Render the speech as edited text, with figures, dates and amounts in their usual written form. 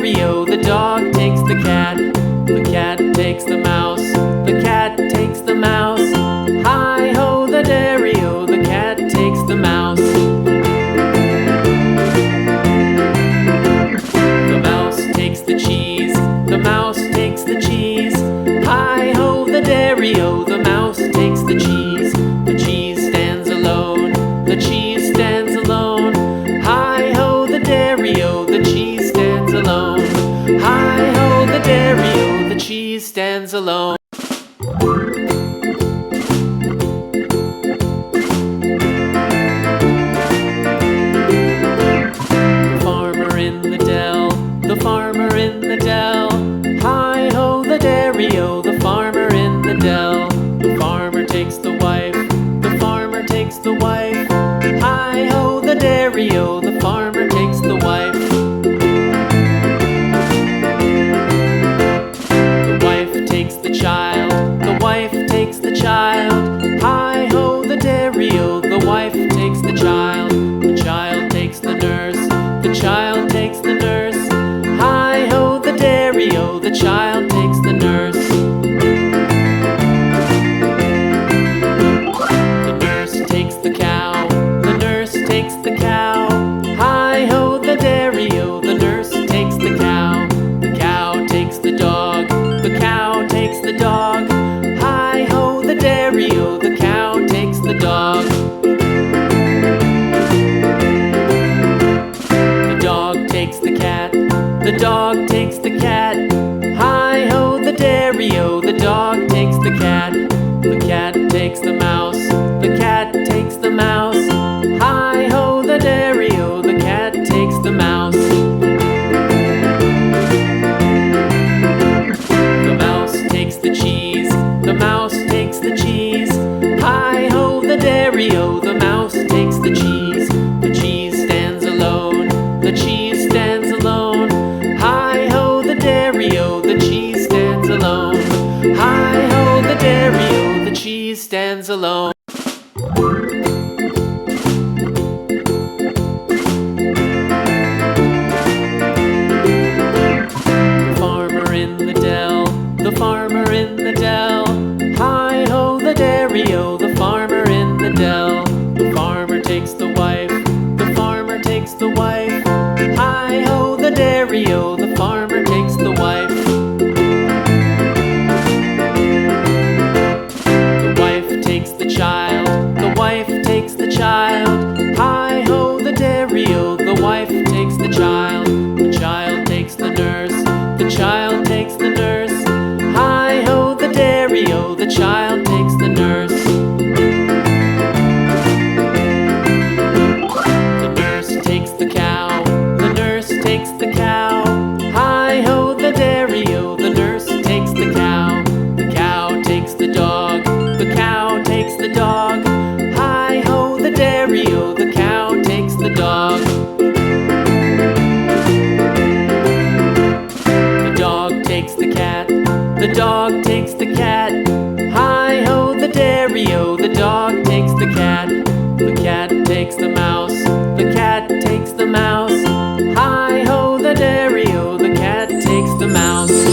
dairy-o, the dog takes the cat. The cat takes the mouse. The cat takes the mouse. Hi-ho, the dairy-o, the cat takes the mouse. The mouse takes the cheese. The mouse takes the cheese. Hi-ho, the dairy-o, the mouse takes the cheese. The cheese stands alone. The cheese stands alone. Hi-ho, the dairy-o, the cheese stands alone. Hi-ho, the dairy-o, the cheese stands alone. The farmer in the dell. The farmer in the dell. Hi-ho, the dairy-o, the farmer in the dell. The farmer takes the wife. The farmer takes the wife. Hi-ho, the dairy-o, the farmer takes the wife. The wife takes the child. The wife takes the child. Hi-ho, the dairy-o, the wife takes the child. The child takes the nurse. The child takes the nurse. Hi-ho, the dairy-o, the child takes the nurse. The nurse takes the cow. The nurse takes the cow. Hi-ho, the dairy-o, the nurse takes the cow. The cow takes the dog. The cow takes the dog. Hi-ho, the dairy-o, the cow takes the dog. The dog takes the cat. The dog takes the cat. Hi-ho, the dairy-o, the dog takes the cat. The cat takes the mouse. The cat takes the mouse. Hi-ho, the dairy-o, the cat takes the mouse. The mouse takes the cheese. The mouse takes the cheese. Hi-ho, the dairy-o, the mouse takes the cheese. The cheese stands alone. The cheese stands alone. Hi-ho, the dairy-o, the cheese stands alone. Hi-ho, the dairy-o, the cheese stands alone. The farmer in the dell. The farmer in the dell. Hi-ho, the dairy-o, the farmer in the dell. The farmer takes the wife. The farmer takes the wife. Hi-ho, the dairy-o, the farmer takes the wife. The wife takes the child. The wife takes the child. Hi-ho, the dairy-o, the wife takes the child. The child takes the nurse. The child takes the nurse. Hi-ho, the dairy-o, the child takes the nurse. The nurse takes the cow. The nurse takes the cow. Hi-ho, the dairy-o, the nurse takes the cow. The cow takes the dog. The cow takes the dog. Hi-ho, the dairy-o, the cow takes the dog. The dog takes the cat. The dog takes the cat. Hi-ho, the dairy-o, the dog takes the cat. The cat takes the mouse. The cat takes the mouse. Hi-ho, the dairy-o, the cat takes the mouse.